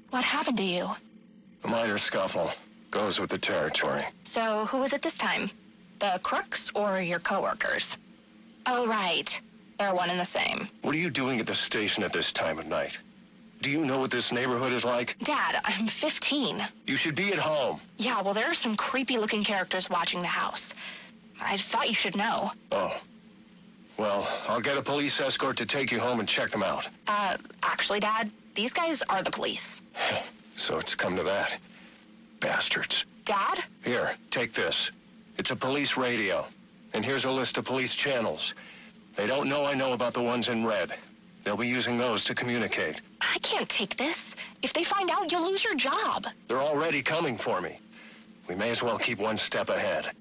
What happened to you? A minor scuffle. Goes with the territory. So, who was it this time? The crooks or your coworkers? Oh, right. They're one and the same. What are you doing at the station at this time of night? Do you know what this neighborhood is like? Dad, I'm 15. You should be at home. Yeah, well, there are some creepy-looking characters watching the house. I thought you should know. Oh. Well, I'll get a police escort to take you home and check them out. Actually, Dad, these guys are the police. So it's come to that. Bastards. Dad? Here, take this. It's a police radio. And here's a list of police channels. They don't know I know about the ones in red. They'll be using those to communicate. I can't take this. If they find out, you'll lose your job. They're already coming for me. We may as well keep one step ahead.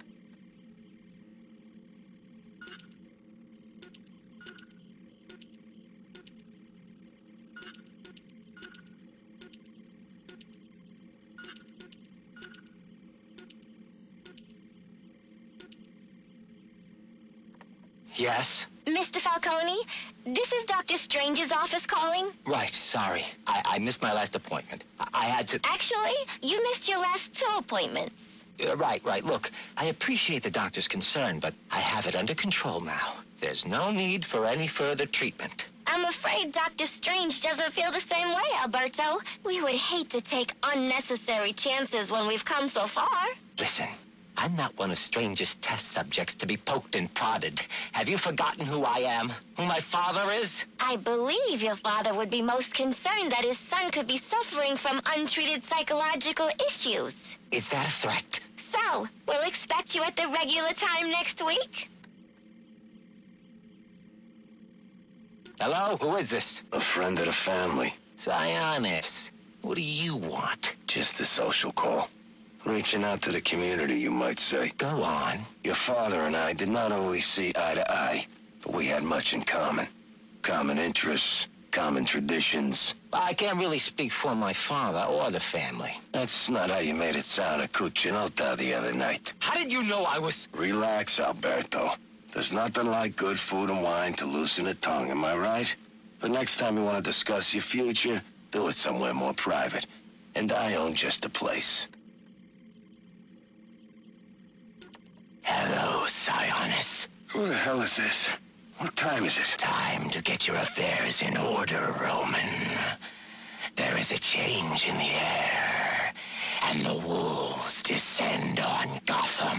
Yes? Mr. Falcone, this is Dr. Strange's office calling. Right, sorry. I missed my last appointment. I had to... Actually, you missed your last 2 appointments. Right. Look, I appreciate the doctor's concern, but I have it under control now. There's no need for any further treatment. I'm afraid Dr. Strange doesn't feel the same way, Alberto. We would hate to take unnecessary chances when we've come so far. Listen, I'm not one of Strange's test subjects to be poked and prodded. Have you forgotten who I am? Who my father is? I believe your father would be most concerned that his son could be suffering from untreated psychological issues. Is that a threat? So, we'll expect you at the regular time next week? Hello? Who is this? A friend of the family. Sionis. What do you want? Just a social call. Reaching out to the community, you might say. Go on. Your father and I did not always see eye to eye, but we had much in common. Common interests, common traditions. I can't really speak for my father or the family. That's not how you made it sound at Cuccinota the other night. How did you know I was... Relax, Alberto. There's nothing like good food and wine to loosen the tongue, am I right? But next time you want to discuss your future, do it somewhere more private. And I own just the place. Hello, Sionis. Who the hell is this? What time is it? Time to get your affairs in order, Roman. There is a change in the air, and the wolves descend on Gotham.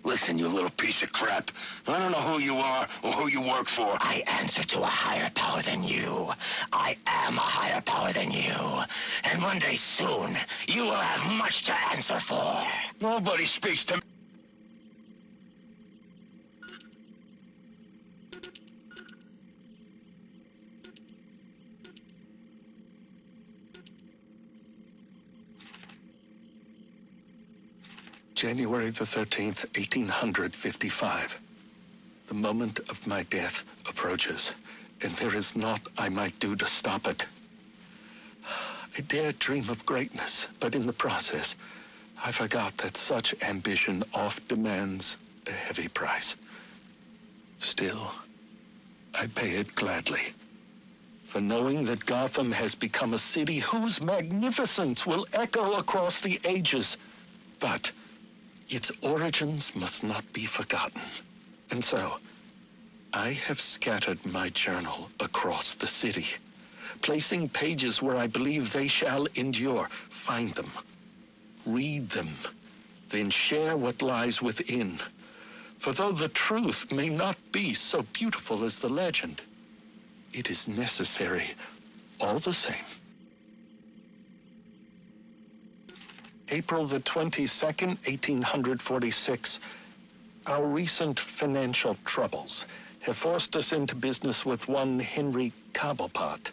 Listen, you little piece of crap. I don't know who you are or who you work for. I answer to a higher power than you. I am a higher power than you. And one day soon, you will have much to answer for. Nobody speaks to me. January the 13th, 1855. The moment of my death approaches, and there is naught I might do to stop it. I dared dream of greatness, but in the process, I forgot that such ambition oft demands a heavy price. Still, I pay it gladly. For knowing that Gotham has become a city whose magnificence will echo across the ages. But its origins must not be forgotten. And so, I have scattered my journal across the city, placing pages where I believe they shall endure. Find them, read them, then share what lies within. For though the truth may not be so beautiful as the legend, it is necessary all the same. April the 22nd, 1846. Our recent financial troubles have forced us into business with one Henry Cobblepot,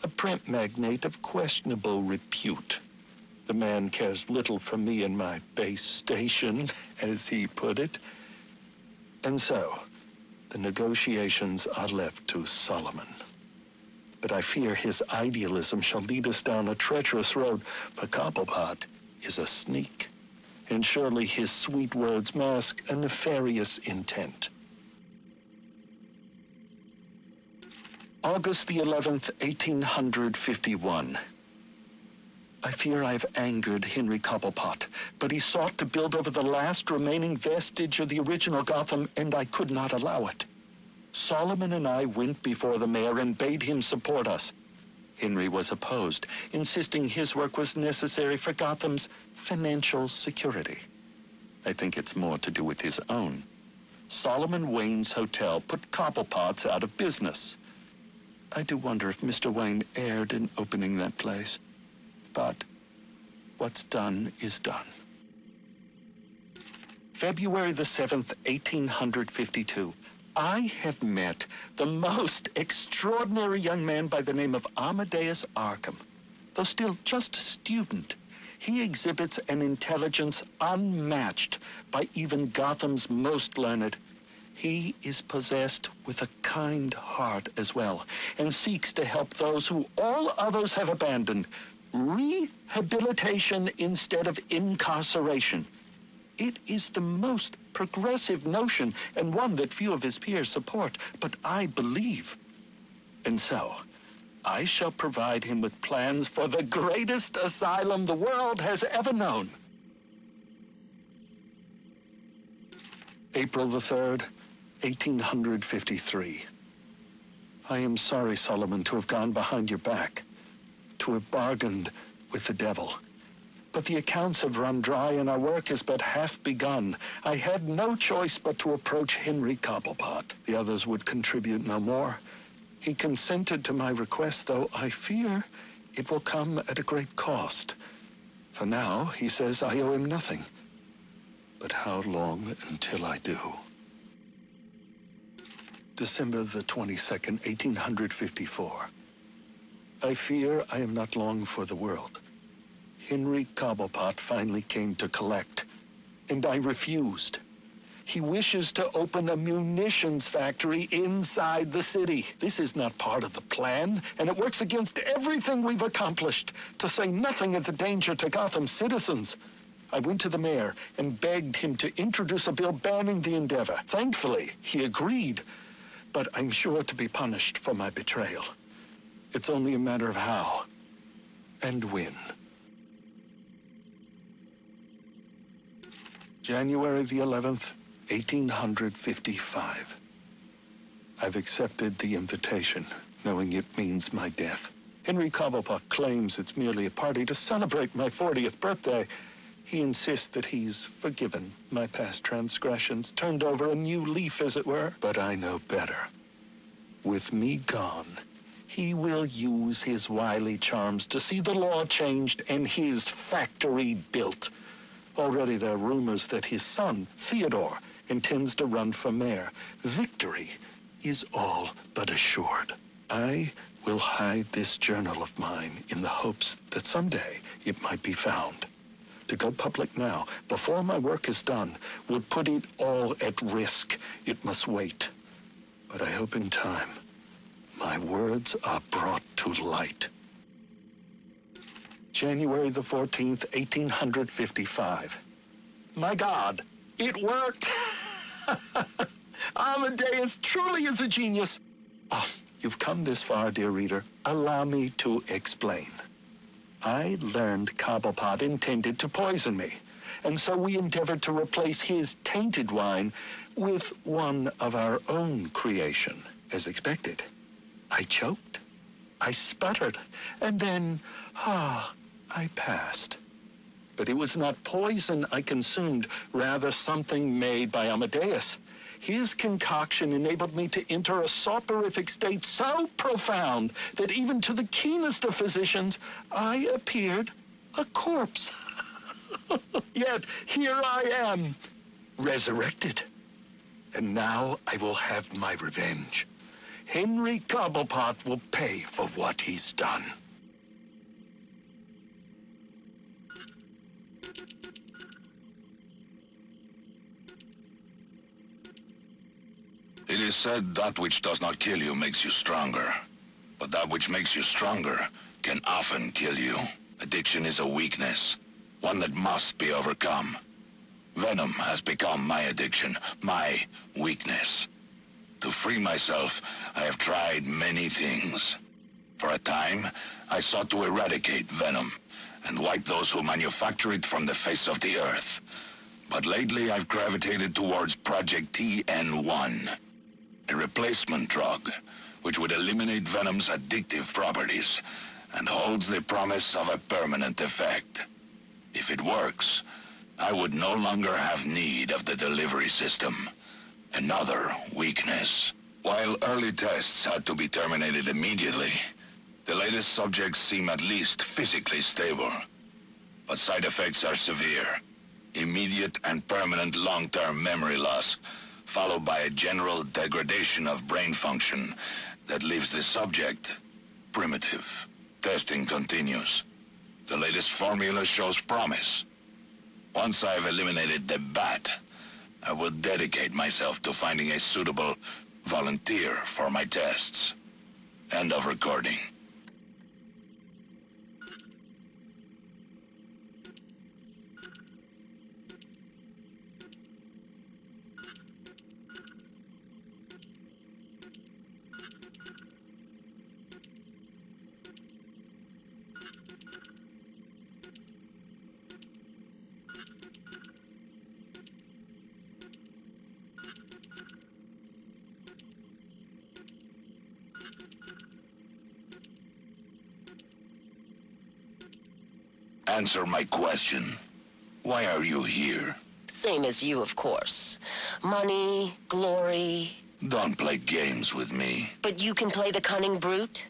a print magnate of questionable repute. The man cares little for me and my base station, as he put it. And so, the negotiations are left to Solomon. But I fear his idealism shall lead us down a treacherous road, for Cobblepot is a sneak, and surely his sweet words mask a nefarious intent. August the 11th, 1851. I fear I've angered Henry Cobblepot, but he sought to build over the last remaining vestige of the original Gotham, and I could not allow it. Solomon and I went before the mayor and bade him support us. Henry was opposed, insisting his work was necessary for Gotham's financial security. I think it's more to do with his own. Solomon Wayne's hotel put Cobblepots out of business. I do wonder if Mr. Wayne erred in opening that place. But what's done is done. February the 7th, 1852. I have met the most extraordinary young man by the name of Amadeus Arkham. Though still just a student, he exhibits an intelligence unmatched by even Gotham's most learned. He is possessed with a kind heart as well, and seeks to help those who all others have abandoned. Rehabilitation instead of incarceration. It is the most progressive notion, and one that few of his peers support, but I believe. And so, I shall provide him with plans for the greatest asylum the world has ever known. April the 3rd, 1853. I am sorry, Solomon, to have gone behind your back, to have bargained with the devil. But the accounts have run dry, and our work is but half begun. I had no choice but to approach Henry Cobblepot. The others would contribute no more. He consented to my request, though I fear it will come at a great cost. For now, he says I owe him nothing. But how long until I do? December the 22nd, 1854. I fear I am not long for the world. Henry Cobblepot finally came to collect, and I refused. He wishes to open a munitions factory inside the city. This is not part of the plan, and it works against everything we've accomplished, to say nothing of the danger to Gotham's citizens. I went to the mayor and begged him to introduce a bill banning the endeavor. Thankfully, he agreed, but I'm sure to be punished for my betrayal. It's only a matter of how and when. January the 11th, 1855. I've accepted the invitation, knowing it means my death. Henry Cobblepot claims it's merely a party to celebrate my 40th birthday. He insists that he's forgiven my past transgressions, turned over a new leaf, as it were. But I know better. With me gone, he will use his wily charms to see the law changed and his factory built. Already there are rumors that his son, Theodore, intends to run for mayor. Victory is all but assured. I will hide this journal of mine in the hopes that someday it might be found. To go public now, before my work is done, would put it all at risk. It must wait. But I hope in time, my words are brought to light. January the 14th, 1855. My God, it worked! Amadeus truly is a genius. Oh, you've come this far, dear reader. Allow me to explain. I learned Cobblepot intended to poison me, and so we endeavored to replace his tainted wine with one of our own creation. As expected, I choked, I sputtered, and then, I passed. But it was not poison I consumed, rather something made by Amadeus. His concoction enabled me to enter a soporific state so profound that even to the keenest of physicians, I appeared a corpse. Yet here I am, resurrected. And now I will have my revenge. Henry Cobblepot will pay for what he's done. It is said that which does not kill you makes you stronger. But that which makes you stronger can often kill you. Addiction is a weakness, one that must be overcome. Venom has become my addiction, my weakness. To free myself, I have tried many things. For a time, I sought to eradicate Venom, and wipe those who manufacture it from the face of the earth. But lately I've gravitated towards Project TN1, a replacement drug which would eliminate Venom's addictive properties and holds the promise of a permanent effect. If it works, I would no longer have need of the delivery system. Another weakness. While early tests had to be terminated immediately, the latest subjects seem at least physically stable. But side effects are severe. Immediate and permanent long-term memory loss, followed by a general degradation of brain function that leaves the subject primitive. Testing continues. The latest formula shows promise. Once I've eliminated the bat, I will dedicate myself to finding a suitable volunteer for my tests. End of recording. Answer my question. Why are you here? Same as you, of course. Money, glory. Don't play games with me. But you can play the cunning brute?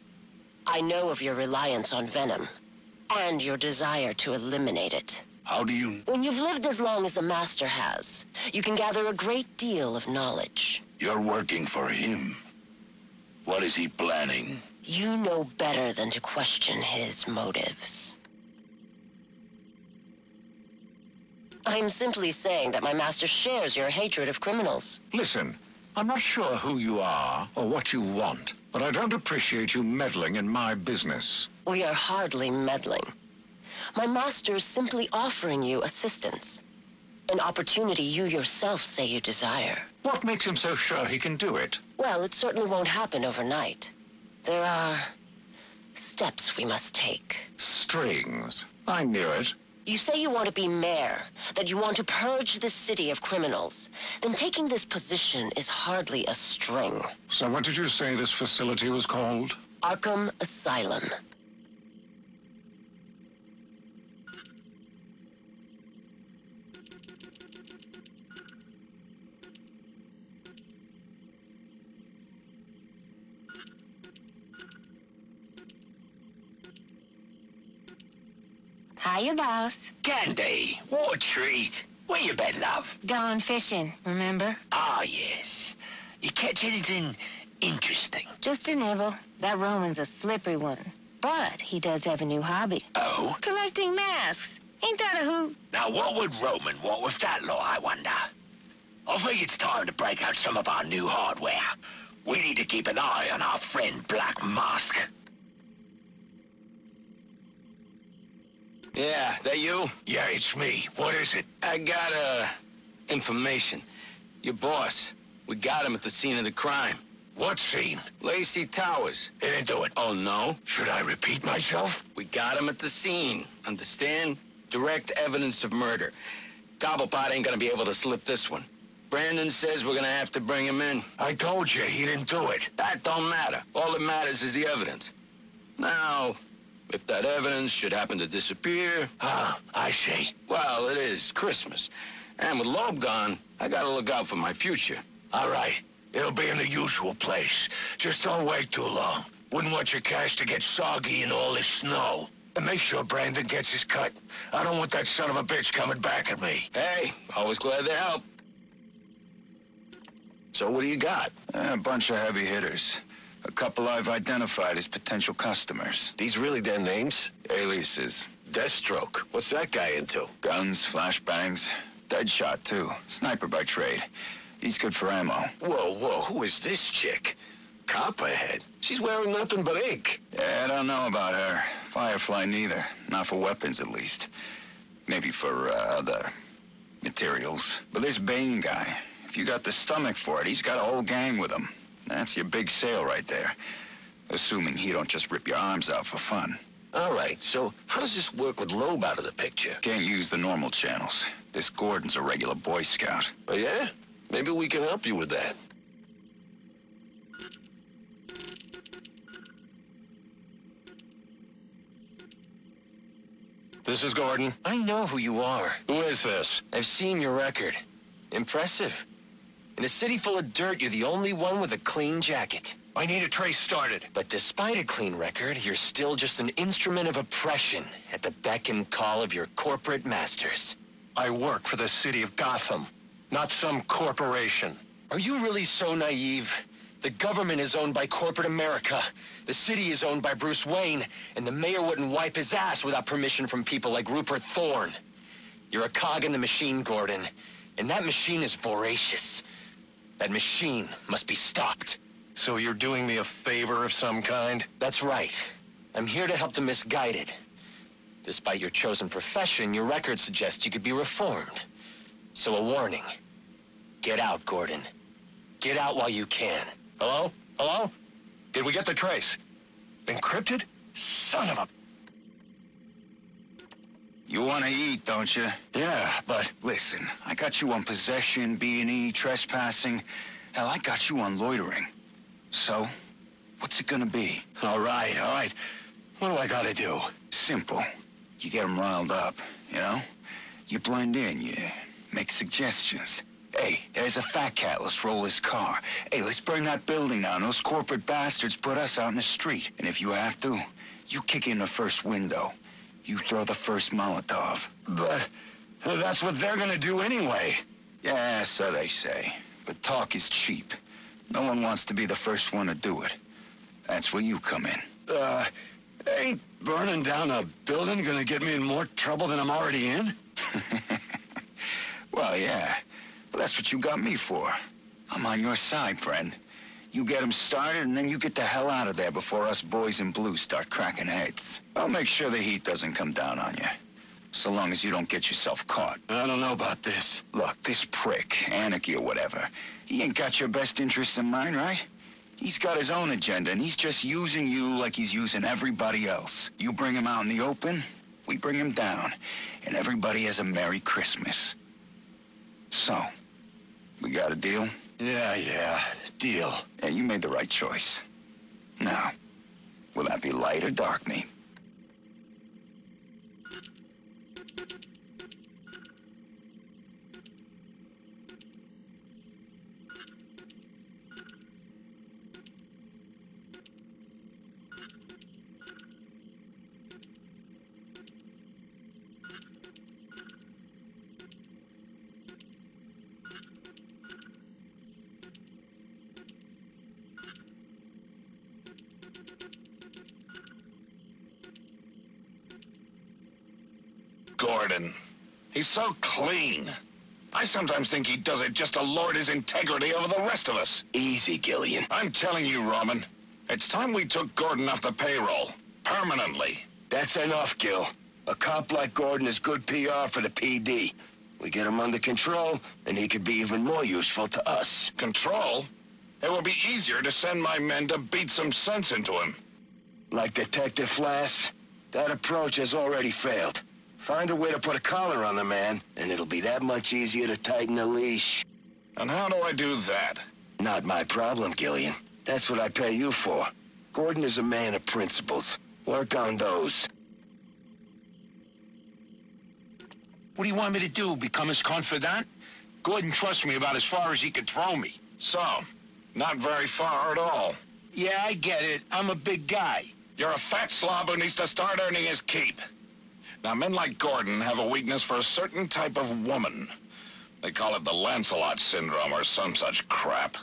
I know of your reliance on Venom, and your desire to eliminate it. How do you... When you've lived as long as the Master has, you can gather a great deal of knowledge. You're working for him. What is he planning? You know better than to question his motives. I'm simply saying that my master shares your hatred of criminals. Listen, I'm not sure who you are or what you want, but I don't appreciate you meddling in my business. We are hardly meddling. My master is simply offering you assistance. An opportunity you yourself say you desire. What makes him so sure he can do it? Well, it certainly won't happen overnight. There are steps we must take. Strings. I knew it. You say you want to be mayor, that you want to purge the city of criminals. Then taking this position is hardly a string. So what did you say this facility was called? Arkham Asylum. Hiya, boss. Candy, what a treat. Where you been, love? Gone fishing, remember? Ah, yes. You catch anything interesting? Just a nibble. That Roman's a slippery one. But he does have a new hobby. Oh? Collecting masks. Ain't that a hoot? Now, what would Roman want with that law, I wonder? I think it's time to break out some of our new hardware. We need to keep an eye on our friend Black Mask. Yeah, that you? Yeah, it's me. What is it? I got, information. Your boss. We got him at the scene of the crime. What scene? Lacey Towers. He didn't do it. Oh, no? Should I repeat myself? We got him at the scene. Understand? Direct evidence of murder. Cobblepot ain't gonna be able to slip this one. Brandon says we're gonna have to bring him in. I told you, he didn't do it. That don't matter. All that matters is the evidence. Now, if that evidence should happen to disappear... Ah, I see. Well, it is Christmas. And with Loeb gone, I gotta look out for my future. All right. It'll be in the usual place. Just don't wait too long. Wouldn't want your cash to get soggy in all this snow. And make sure Brandon gets his cut. I don't want that son of a bitch coming back at me. Hey, always glad to help. So what do you got? A bunch of heavy hitters. A couple I've identified as potential customers. These really their names? Aliases. Deathstroke. What's that guy into? Guns, flashbangs. Deadshot, too. Sniper by trade. He's good for ammo. Whoa, who is this chick? Copperhead. She's wearing nothing but ink. Yeah, I don't know about her. Firefly neither. Not for weapons, at least. Maybe for, other materials. But this Bane guy, if you got the stomach for it, he's got a whole gang with him. That's your big sale right there. Assuming he don't just rip your arms out for fun. All right, so how does this work with Loeb out of the picture? Can't use the normal channels. This Gordon's a regular Boy Scout. Oh, yeah? Maybe we can help you with that. This is Gordon. I know who you are. Who is this? I've seen your record. Impressive. In a city full of dirt, you're the only one with a clean jacket. I need a trace started. But despite a clean record, you're still just an instrument of oppression at the beck and call of your corporate masters. I work for the city of Gotham, not some corporation. Are you really so naive? The government is owned by corporate America. The city is owned by Bruce Wayne, and the mayor wouldn't wipe his ass without permission from people like Rupert Thorne. You're a cog in the machine, Gordon, and that machine is voracious. That machine must be stopped. So you're doing me a favor of some kind? That's right. I'm here to help the misguided. Despite your chosen profession, your record suggests you could be reformed. So a warning. Get out, Gordon. Get out while you can. Hello? Hello? Did we get the trace? Encrypted? Son of a... You want to eat, don't you? Yeah, but... Listen, I got you on possession, B&E, trespassing. Hell, I got you on loitering. So, what's it gonna be? All right. What do I gotta do? Simple. You get them riled up, you know? You blend in, you make suggestions. Hey, there's a fat cat, let's roll his car. Hey, let's burn that building down. Those corporate bastards put us out in the street. And if you have to, you kick in the first window. You throw the first Molotov. But that's what they're gonna do anyway. Yeah, so they say. But talk is cheap. No one wants to be the first one to do it. That's where you come in. Ain't burning down a building gonna get me in more trouble than I'm already in? Well, yeah. But that's what you got me for. I'm on your side, friend. You get them started, and then you get the hell out of there before us boys in blue start cracking heads. I'll make sure the heat doesn't come down on you. So long as you don't get yourself caught. I don't know about this. Look, this prick, Anarchy or whatever, he ain't got your best interests in mind, right? He's got his own agenda, and he's just using you like he's using everybody else. You bring him out in the open, we bring him down, and everybody has a Merry Christmas. So, we got a deal? Yeah, deal. Yeah, you made the right choice. Now, will that be light or dark meat? Gordon. He's so clean. I sometimes think he does it just to lord his integrity over the rest of us. Easy, Gillian. I'm telling you, Roman, it's time we took Gordon off the payroll. Permanently. That's enough, Gil. A cop like Gordon is good PR for the PD. We get him under control, and he could be even more useful to us. Control? It will be easier to send my men to beat some sense into him. Like Detective Flass, that approach has already failed. Find a way to put a collar on the man, and it'll be that much easier to tighten the leash. And how do I do that? Not my problem, Gillian. That's what I pay you for. Gordon is a man of principles. Work on those. What do you want me to do, become his confidant? Gordon trusts me about as far as he could throw me. So, not very far at all. Yeah, I get it. I'm a big guy. You're a fat slob who needs to start earning his keep. Now, men like Gordon have a weakness for a certain type of woman. They call it the Lancelot syndrome or some such crap.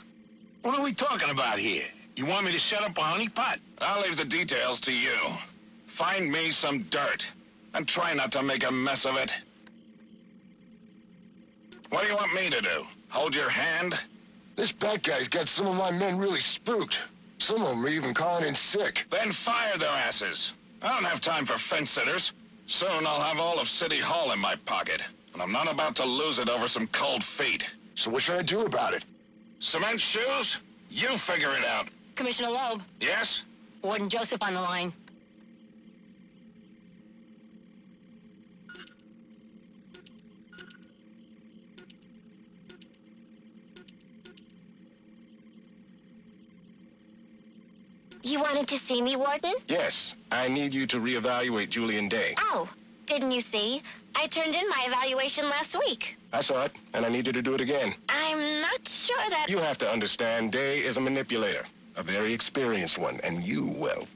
What are we talking about here? You want me to set up a honeypot? I'll leave the details to you. Find me some dirt, and try not to make a mess of it. What do you want me to do? Hold your hand? This bad guy's got some of my men really spooked. Some of them are even calling in sick. Then fire their asses. I don't have time for fence-sitters. Soon I'll have all of City Hall in my pocket, and I'm not about to lose it over some cold feet. So what should I do about it? Cement shoes? You figure it out. Commissioner Loeb, Yes? Warden Joseph on the line. wanted to see me, Warden? Yes, I need you to reevaluate Julian Day. Oh, didn't you see? I turned in my evaluation last week. I saw it, and I need you to do it again. I'm not sure that... You have to understand, Day is a manipulator. A very experienced one, and you, well,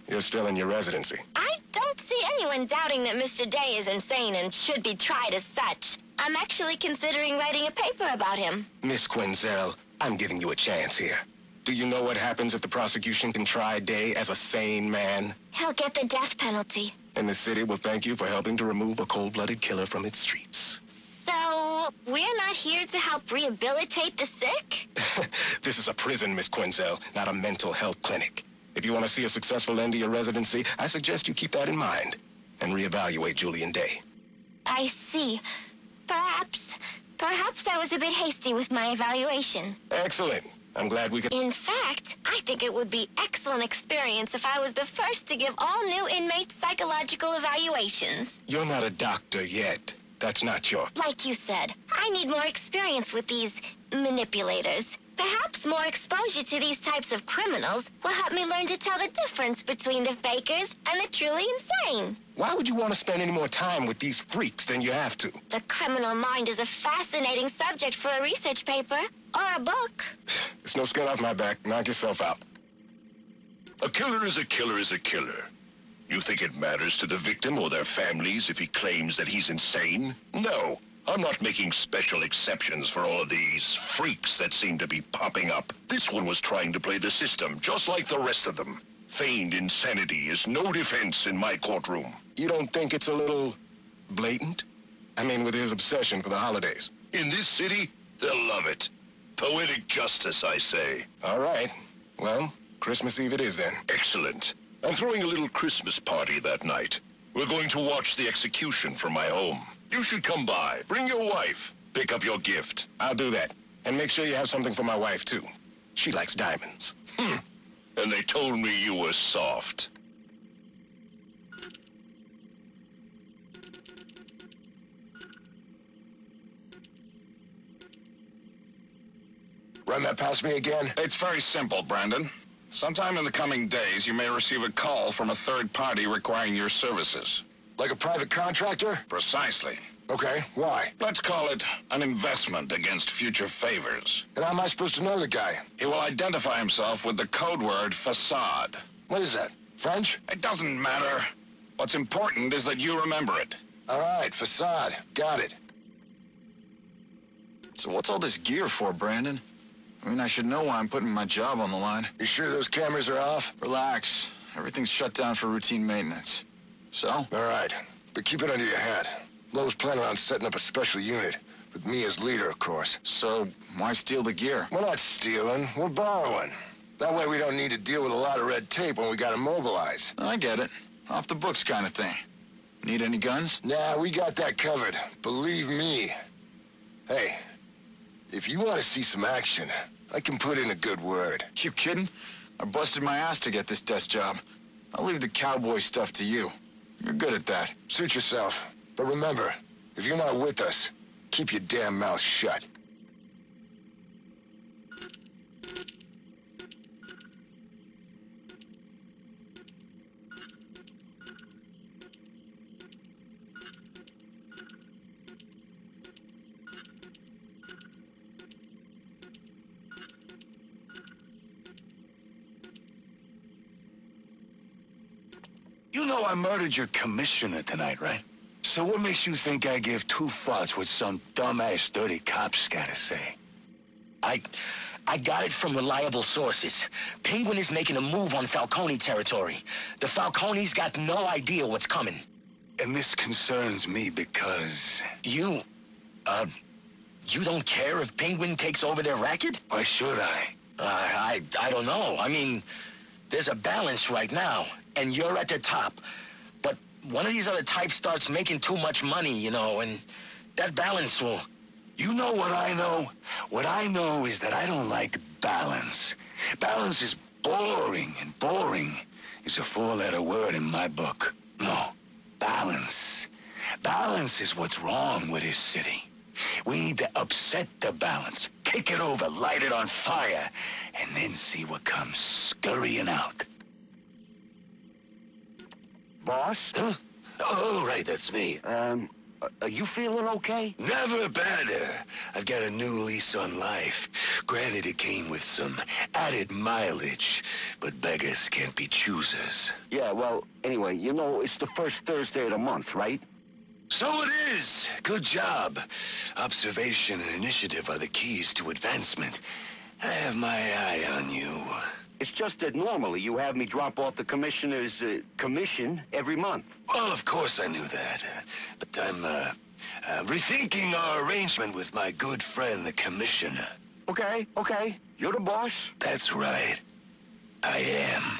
you're still in your residency. I don't see anyone doubting that Mr. Day is insane and should be tried as such. I'm actually considering writing a paper about him. Miss Quinzel, I'm giving you a chance here. Do you know what happens if the prosecution can try Day as a sane man? He'll get the death penalty. And the city will thank you for helping to remove a cold-blooded killer from its streets. So, we're not here to help rehabilitate the sick? This is a prison, Miss Quinzel, not a mental health clinic. If you want to see a successful end to your residency, I suggest you keep that in mind and reevaluate Julian Day. I see. Perhaps I was a bit hasty with my evaluation. Excellent. I'm glad we could... In fact, I think it would be excellent experience if I was the first to give all new inmates psychological evaluations. You're not a doctor yet. That's not your... Like you said, I need more experience with these manipulators. Perhaps more exposure to these types of criminals will help me learn to tell the difference between the fakers and the truly insane. Why would you want to spend any more time with these freaks than you have to? The criminal mind is a fascinating subject for a research paper or a book. There's no skin off my back. Knock yourself out. A killer is a killer is a killer. You think it matters to the victim or their families if he claims that he's insane? No. I'm not making special exceptions for all of these freaks that seem to be popping up. This one was trying to play the system, just like the rest of them. Feigned insanity is no defense in my courtroom. You don't think it's a little blatant? I mean, with his obsession for the holidays. In this city, they'll love it. Poetic justice, I say. All right. Well, Christmas Eve it is then. Excellent. I'm throwing a little Christmas party that night. We're going to watch the execution from my home. You should come by. Bring your wife. Pick up your gift. I'll do that. And make sure you have something for my wife, too. She likes diamonds. And they told me you were soft. Run that past me again? It's very simple, Brandon. Sometime in the coming days, you may receive a call from a third party requiring your services. Like a private contractor? Precisely. Okay, why? Let's call it an investment against future favors. And how am I supposed to know the guy? He will identify himself with the code word facade. What is that? French? It doesn't matter. What's important is that you remember it. All right, facade. Got it. So what's all this gear for, Brandon? I mean, I should know why I'm putting my job on the line. You sure those cameras are off? Relax. Everything's shut down for routine maintenance. So? All right, but keep it under your hat. Lowe's planning on setting up a special unit, with me as leader, of course. So, why steal the gear? We're not stealing, we're borrowing. That way we don't need to deal with a lot of red tape when we gotta mobilize. I get it. Off the books kind of thing. Need any guns? Nah, we got that covered. Believe me. Hey, if you want to see some action, I can put in a good word. You kidding? I busted my ass to get this desk job. I'll leave the cowboy stuff to you. You're good at that. Suit yourself. But remember, if you're not with us, keep your damn mouth shut. You know I murdered your commissioner tonight, right? So what makes you think I give two fucks what some dumbass dirty cop's gotta say? I got it from reliable sources. Penguin is making a move on Falcone territory. The Falcones got no idea what's coming. And this concerns me because... You don't care if Penguin takes over their racket? Why should I? I don't know. I mean, there's a balance right now, and you're at the top. But one of these other types starts making too much money, you know, and that balance will... You know what I know? What I know is that I don't like balance. Balance is boring, and boring is a four-letter word in my book. No, balance. Balance is what's wrong with this city. We need to upset the balance, kick it over, light it on fire, and then see what comes scurrying out. boss? Huh? Oh, right, that's me. Are you feeling okay? Never better. I've got a new lease on life. Granted, it came with some added mileage, but beggars can't be choosers. Yeah, well, anyway, you know, it's the first Thursday of the month, right? So it is. Good job. Observation and initiative are the keys to advancement. I have my eye on you. It's just that normally you have me drop off the commissioner's commission every month. Well, of course I knew that. But I'm rethinking our arrangement with my good friend, the commissioner. Okay. You're the boss. That's right. I am.